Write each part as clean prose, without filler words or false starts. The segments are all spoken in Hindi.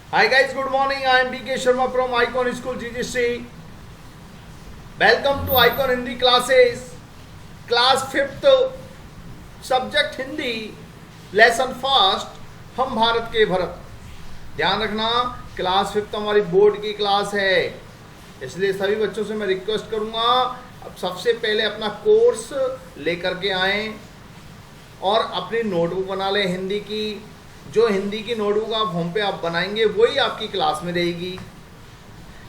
Hi guys, good morning. I am BK Sharma from Icon School GGC. Welcome to Icon Hindi classes. Class 5th subject Hindi lesson first हम भारत के भरत। ध्यान रखना क्लास 5th हमारी बोर्ड की क्लास है, इसलिए सभी बच्चों से मैं रिक्वेस्ट करूंगा अब सबसे पहले अपना कोर्स लेकर के आएँ और अपनी नोटबुक बना लें हिंदी की। जो हिंदी की नोटबुक आप होम पे आप बनाएंगे वही आपकी क्लास में रहेगी।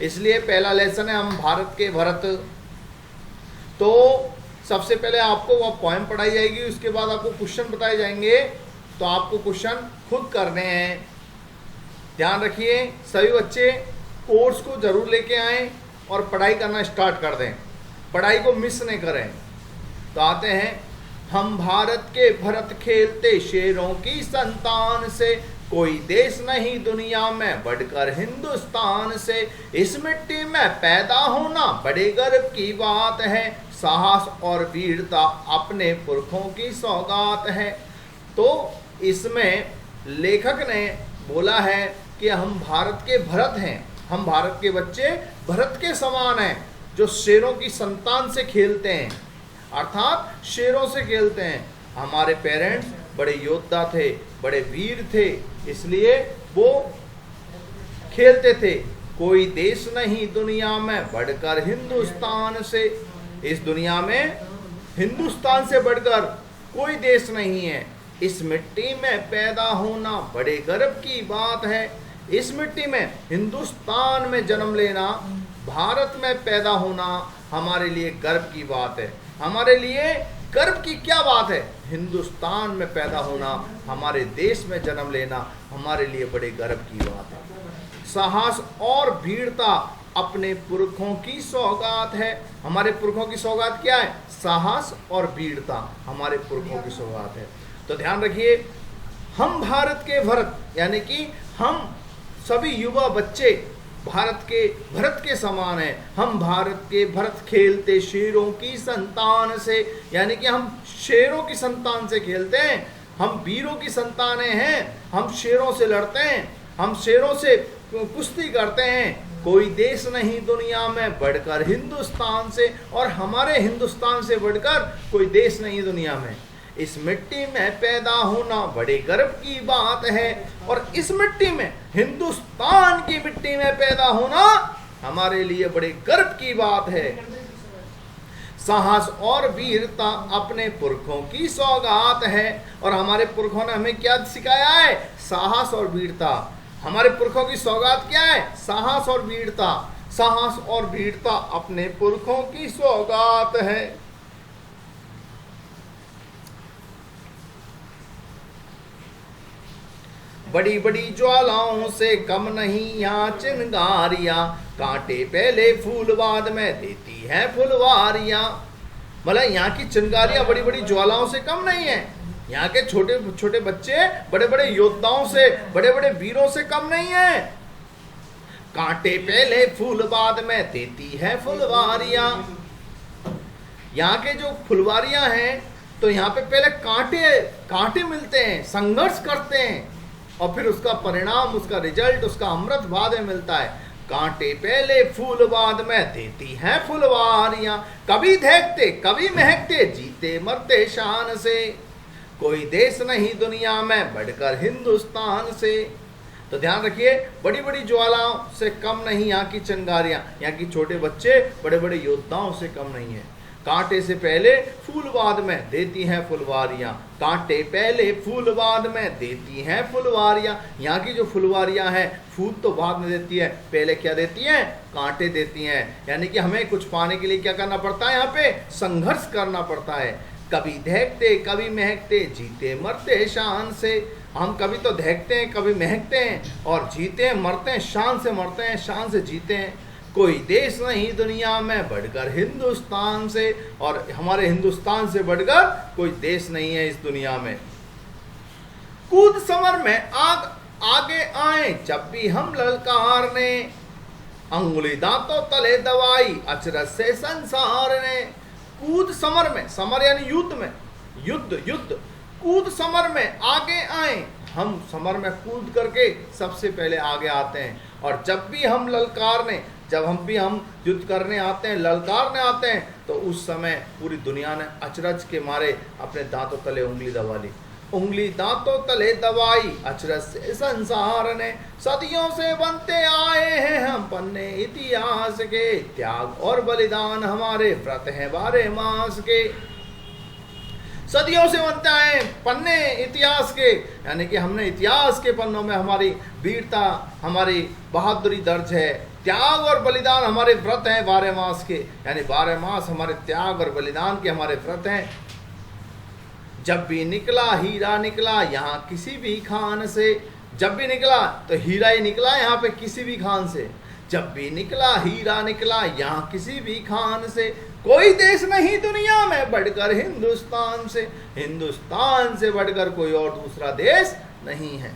इसलिए पहला लेसन है हम भारत के भरत। तो सबसे पहले आपको वह पोएम पढ़ाई जाएगी, उसके बाद आपको क्वेश्चन बताए जाएंगे, तो आपको क्वेश्चन खुद करने हैं। ध्यान रखिए सभी बच्चे कोर्स को जरूर लेके आएँ और पढ़ाई करना स्टार्ट कर दें, पढ़ाई को मिस नहीं करें। तो आते हैं। हम भारत के भरत खेलते शेरों की संतान से, कोई देश नहीं दुनिया में बढ़कर हिंदुस्तान से। इस मिट्टी में पैदा होना बड़े गर्व की बात है, साहस और वीरता अपने पुरखों की सौगात है। तो इसमें लेखक ने बोला है कि हम भारत के भरत हैं, हम भारत के बच्चे भरत के समान हैं जो शेरों की संतान से खेलते हैं, अर्थात शेरों से खेलते हैं। हमारे पेरेंट्स बड़े योद्धा थे, बड़े वीर थे, इसलिए वो खेलते थे। कोई देश नहीं दुनिया में बढ़कर हिंदुस्तान से, इस दुनिया में हिंदुस्तान से बढ़कर कोई देश नहीं है। इस मिट्टी में पैदा होना बड़े गर्व की बात है। इस मिट्टी में हिंदुस्तान में जन्म लेना, भारत में पैदा होना हमारे लिए गर्व की बात है। हमारे लिए गर्व की क्या बात है? हिंदुस्तान में पैदा होना, हमारे देश में जन्म लेना हमारे लिए बड़े गर्व की बात है। साहस और वीरता अपने पुरखों की सौगात है। हमारे पुरखों की सौगात क्या है? साहस और वीरता हमारे पुरखों की सौगात है। तो ध्यान रखिए हम भारत के भरत, यानी कि हम सभी युवा बच्चे भारत के भरत के समान है। हम भारत के भरत खेलते शेरों की संतान से, यानी कि हम शेरों की संतान से खेलते हैं, हम वीरों की संतानें हैं, हम शेरों से लड़ते हैं, हम शेरों से कुश्ती करते हैं। कोई देश नहीं दुनिया में बढ़कर हिंदुस्तान से, और हमारे हिंदुस्तान से बढ़कर कोई देश नहीं दुनिया में। इस मिट्टी में पैदा होना बड़े गर्व की बात है, और इस मिट्टी में, हिंदुस्तान की मिट्टी में पैदा होना हमारे लिए बड़े गर्व की बात है। साहस और वीरता अपने पुरखों की सौगात है, और हमारे पुरखों ने हमें क्या सिखाया है? साहस और वीरता। हमारे पुरखों की सौगात क्या है? साहस और वीरता। साहस और वीरता अपने पुरखों की सौगात है। बड़ी बड़ी ज्वालाओं से कम नहीं यहाँ चिंगारियाँ, कांटे पहले फूल बाद में देती है फुलवारियाँ। मतलब यहाँ की चिंगारियाँ बड़ी बड़ी ज्वालाओं से कम नहीं है। यहाँ के छोटे छोटे बच्चे बड़े बड़े योद्धाओं से, बड़े बड़े वीरों से कम नहीं है। कांटे पहले फूल बाद में देती है फुलवारियाँ। यहाँ के जो फुलवारियाँ हैं, तो यहाँ पे पहले कांटे मिलते हैं, संघर्ष करते हैं, और फिर उसका परिणाम, उसका रिजल्ट, उसका अमृत बाद में मिलता है। कांटे पहले फूल बाद में देती हैं फुलवारियाँ, कभी देखते कभी महकते, जीते मरते शान से। कोई देश नहीं दुनिया में बढ़कर हिंदुस्तान से। तो ध्यान रखिए बड़ी बड़ी ज्वालाओं से कम नहीं यहाँ की चिंगारियाँ, यहाँ की छोटे बच्चे बड़े बड़े योद्धाओं से कम नहीं है। कांटे से पहले फूल बाद में देती हैं फुलवारियाँ, कांटे पहले फूल बाद में देती हैं फुलवारियाँ। यहाँ की जो फुलवारियाँ हैं, फूल तो बाद में देती है, पहले क्या देती हैं? कांटे देती हैं। यानी कि हमें कुछ पाने के लिए क्या करना पड़ता है? यहाँ पे संघर्ष करना पड़ता है। कभी दहकते कभी महकते, जीते मरते शान से। हम कभी तो दहकते हैं, कभी महकते हैं, और जीते हैं मरते हैं, शान से मरते हैं, शान से जीते हैं। कोई देश नहीं दुनिया में बढ़कर हिंदुस्तान से, और हमारे हिंदुस्तान से बढ़कर कोई देश नहीं है इस दुनिया में। कूद समर में आगे आए जब भी हम ललकारने, अंगुली दांतों तले दवाई अचरज से संसार ने। कूद समर में, समर यानी युद्ध में, युद्ध कूद समर में आगे आए हम समर में कूद करके सबसे पहले आगे आते हैं। और जब भी हम युद्ध करने आते हैं, ललकारने आते हैं, तो उस समय पूरी दुनिया ने अचरज के मारे अपने दांतों तले उंगली दबा ली। उंगली दांतों तले दबाई, अचरज से संसार ने, सदियों से बनते आए हैं हम पन्ने इतिहास के, त्याग और बलिदान हमारे व्रत हैं 12 मास के। सदियों से बनते आए पन्ने इतिहास के, यानी कि हमने इतिहास के पन्नों में हमारी वीरता, हमारी बहादुरी दर्ज है। त्याग और बलिदान हमारे व्रत हैं 12 मास के, यानी 12 मास हमारे त्याग और बलिदान के हमारे व्रत हैं। जब भी निकला हीरा निकला यहाँ किसी भी खान से, जब भी निकला तो हीरा ही निकला यहाँ पे किसी भी खान से। जब भी निकला हीरा निकला यहाँ किसी भी खान से, कोई देश नहीं दुनिया में बढ़कर हिंदुस्तान से, हिंदुस्तान से बढ़कर कोई और दूसरा देश नहीं है।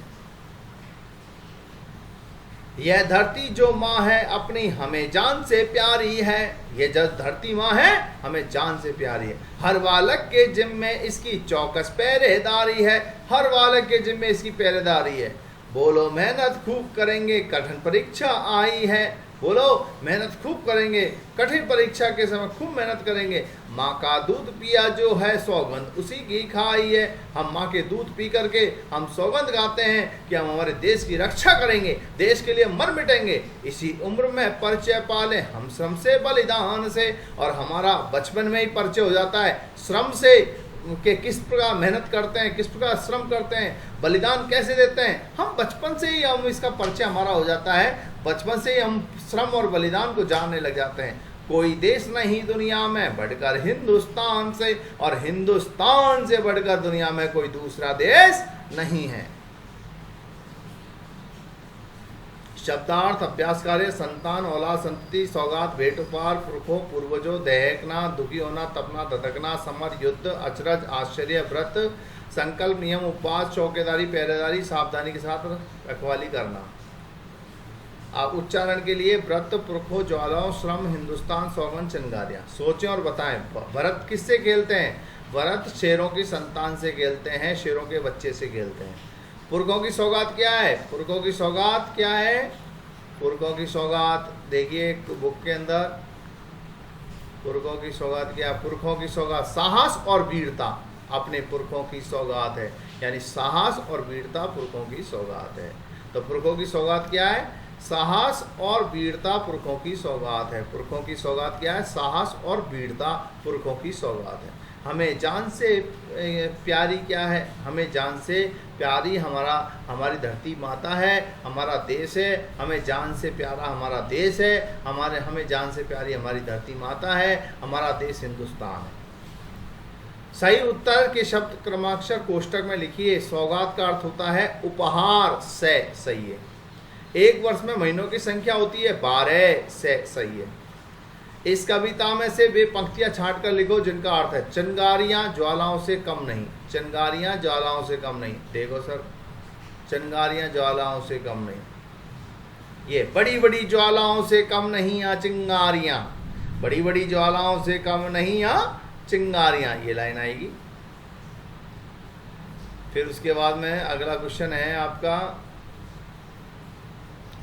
यह धरती जो माँ है अपनी हमें जान से प्यारी है, यह जो धरती माँ है हमें जान से प्यारी है। हर बालक के जिम्मे इसकी चौकस पहरेदारी है, हर बालक के जिम्मे इसकी पहरेदारी है। बोलो मेहनत खूब करेंगे कठिन परीक्षा आई है, बोलो मेहनत खूब करेंगे, कठिन परीक्षा के समय खूब मेहनत करेंगे। माँ का दूध पिया जो है सौगंध उसी की खाई है, हम माँ के दूध पी करके हम सौगंध गाते हैं कि हम हमारे देश की रक्षा करेंगे, देश के लिए मर मिटेंगे। इसी उम्र में परिचय पाले हम श्रम से बलिदान से, और हमारा बचपन में ही परिचय हो जाता है श्रम से कि किस प्रकार मेहनत करते हैं, किस प्रकार श्रम करते हैं, बलिदान कैसे देते हैं। हम बचपन से ही हम इसका परिचय हमारा हो जाता है, बचपन से ही हम श्रम और बलिदान को जानने लग जाते हैं। कोई देश नहीं दुनिया में बढ़कर हिंदुस्तान से, और हिंदुस्तान से बढ़कर दुनिया में कोई दूसरा देश नहीं है। शब्दार्थ अभ्यास कार्य संतान औलाद संतति सौगात भेंट उपहार पुरखों पूर्वजों दहकना दुखी होना तपना धधकना समर युद्ध अचरज आश्चर्य व्रत संकल्प नियम उपवास चौकीदारी पहरेदारी सावधानी के साथ रखवाली करना। आप उच्चारण के लिए व्रत पुरखों ज्वालाओं श्रम हिंदुस्तान सौगंध चिंगारियाँ सोचें और बताएं। भरत किससे खेलते हैं? भरत शेरों की संतान से खेलते हैं, शेरों के बच्चे से खेलते हैं। पुरखों की सौगात क्या है? पुरखों की सौगात क्या है? पुरखों की सौगात देखिए बुक के अंदर, पुरखों की सौगात क्या है? पुरखों की सौगात साहस और वीरता अपने पुरखों की सौगात है, यानी साहस और वीरता पुरखों की सौगात है। तो पुरखों की सौगात क्या है? साहस और वीरता पुरखों की सौगात है। पुरखों की सौगात क्या है? साहस और वीरता पुरखों की सौगात है। हमें जान से प्यारी क्या है? हमें जान से प्यारी हमारी धरती माता है, हमारा देश है। हमें जान से प्यारा हमारा देश है, हमें जान से प्यारी हमारी धरती माता है, हमारा देश हिंदुस्तान है। सही उत्तर के शब्द क्रमाक्षर कोष्टक में लिखिए। सौगात का अर्थ होता है उपहार से, सही है। एक वर्ष में महीनों की संख्या होती है 12 से, सही है। इस कविता में से वे पंक्तियां छांट कर लिखो जिनका अर्थ है चिंगारियां ज्वालाओं से कम नहीं। चिंगारियां ज्वालाओं से कम नहीं, देखो सर, चिंगारियां ज्वालाओं से कम नहीं। ये बड़ी बड़ी ज्वालाओं से कम नहीं या चिंगारियां, बड़ी बड़ी ज्वालाओं से कम नहीं या चिंगारियां, ये लाइन आएगी। फिर उसके बाद में अगला क्वेश्चन है आपका,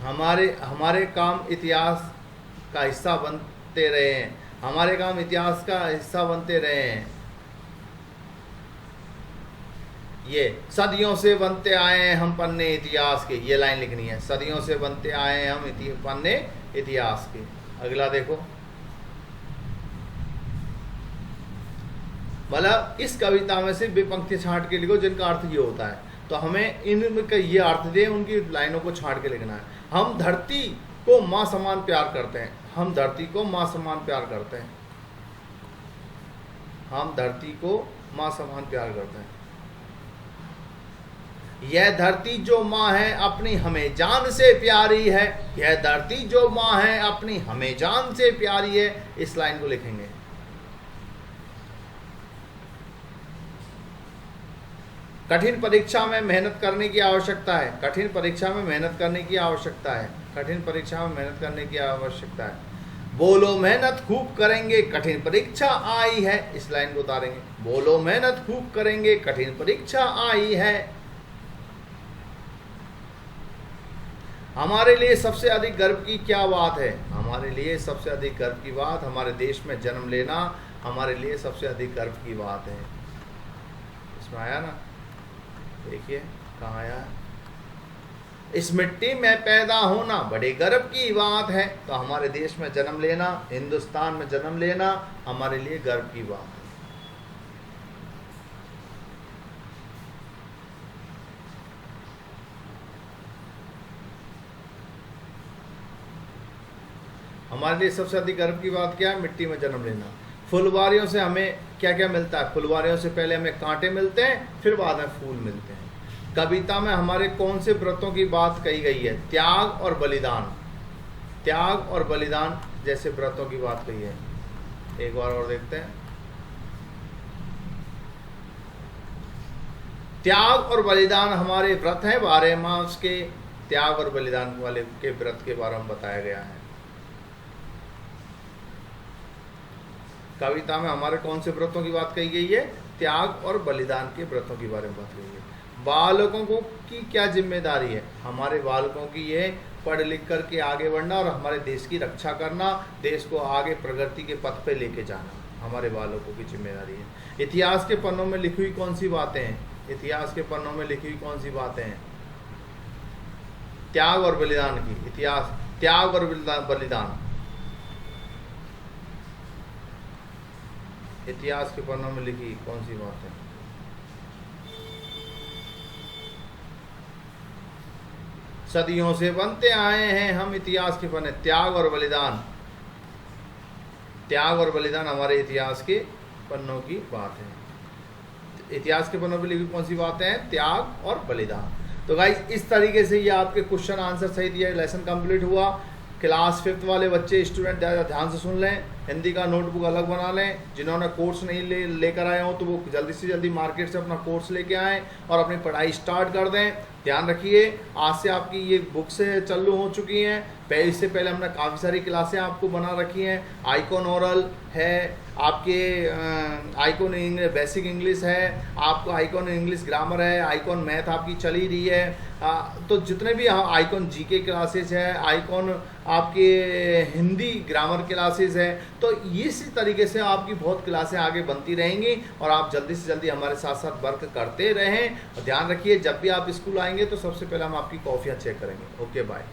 हमारे काम इतिहास का हिस्सा बनते रहे हैं। हमारे काम इतिहास का हिस्सा बनते रहे हैं। ये सदियों से बनते आए हैं हम पन्ने इतिहास के, ये लाइन लिखनी है। सदियों से बनते आए हैं हम पन्ने इतिहास के। अगला देखो, मतलब इस कविता में से वे पंक्ति छांट के लिखो जिनका अर्थ ये होता है। तो हमें इनका ये अर्थ दे, उनकी लाइनों को छांट के लिखना है। हम धरती को माँ समान प्यार करते हैं। हम धरती को माँ समान प्यार करते हैं। हम धरती को माँ समान प्यार करते हैं। यह धरती जो माँ है अपनी हमें जान से प्यारी है। यह धरती जो माँ है अपनी हमें जान से प्यारी है। इस लाइन को लिखेंगे। कठिन परीक्षा में मेहनत करने की आवश्यकता है। कठिन परीक्षा में मेहनत करने की आवश्यकता है। कठिन परीक्षा में मेहनत करने की आवश्यकता है। बोलो मेहनत खूब करेंगे कठिन परीक्षा आई है। इस लाइन को उतारेंगे। बोलो मेहनत खूब करेंगे कठिन परीक्षा आई है। हमारे लिए सबसे अधिक गर्व की क्या बात है? हमारे लिए सबसे अधिक गर्व की बात हमारे देश में जन्म लेना हमारे लिए सबसे अधिक गर्व की बात है। इसमें आया ना, देखिए कहाँ आया, इस मिट्टी में पैदा होना बड़े गर्व की बात है। तो हमारे देश में जन्म लेना, हिंदुस्तान में जन्म लेना हमारे लिए गर्व की बात है। हमारे लिए सबसे अधिक गर्व की बात क्या है? मिट्टी में जन्म लेना। फुलवारियों से हमें क्या क्या मिलता है? फुलवारियों से पहले हमें कांटे मिलते हैं, फिर बाद में फूल मिलते हैं। कविता में हमारे कौन से व्रतों की बात कही गई है? त्याग और बलिदान, त्याग और बलिदान जैसे व्रतों की बात कही है। एक बार और देखते हैं। त्याग और बलिदान हमारे व्रत हैं, 12 मास के त्याग और बलिदान वाले के व्रत के बारे में बताया गया है। कविता में हमारे कौन से व्रतों की बात कही गई है? त्याग और बलिदान के व्रतों के बारे में बात कही है। बालकों को की क्या जिम्मेदारी है? हमारे बालकों की ये पढ़ लिख कर के आगे बढ़ना और हमारे देश की रक्षा करना, देश को आगे प्रगति के पथ पे लेके जाना हमारे बालकों की जिम्मेदारी है। इतिहास के पन्नों में लिखी हुई कौन सी बातें हैं? इतिहास के पन्नों में लिखी हुई कौन सी बातें हैं? त्याग और बलिदान की। इतिहास, त्याग और बलिदान, इतिहास के पन्नों में लिखी कौन सी बात है? सदियों से बनते आए हैं हम इतिहास के पन्ने। त्याग और बलिदान, त्याग और बलिदान हमारे इतिहास के पन्नों की बात है। इतिहास के पन्नों पर लिखी कौन सी बातें हैं? त्याग और बलिदान। तो गाइस इस तरीके से ये आपके क्वेश्चन आंसर सहित ये लेसन कंप्लीट हुआ। क्लास 5th वाले बच्चे स्टूडेंट ध्यान से सुन लें, हिंदी का नोटबुक अलग बना लें। जिन्होंने कोर्स नहीं लेकर आए हों तो वो जल्दी से जल्दी मार्केट से अपना कोर्स लेके आएँ और अपनी पढ़ाई स्टार्ट कर दें। ध्यान रखिए, आज से आपकी ये बुक से चालू हो चुकी हैं। इससे पहले हमने काफ़ी सारी क्लासें आपको बना रखी हैं। आइकॉन ओरल है, आपके आइकॉन इंग्लिश बेसिक इंग्लिश है, आपको आइकॉन इंग्लिश ग्रामर है, आइकॉन मैथ आपकी चली रही है। तो जितने भी आइकॉन जीके क्लासेस है, आइकॉन आपके हिंदी ग्रामर क्लासेस है, तो इसी तरीके से आपकी बहुत क्लासें आगे बनती रहेंगी और आप जल्दी से जल्दी हमारे साथ साथ वर्क करते रहें। और ध्यान रखिए, जब भी आप स्कूल आएंगे तो सबसे पहले हम आपकी कॉपियाँ चेक करेंगे। Okay bye.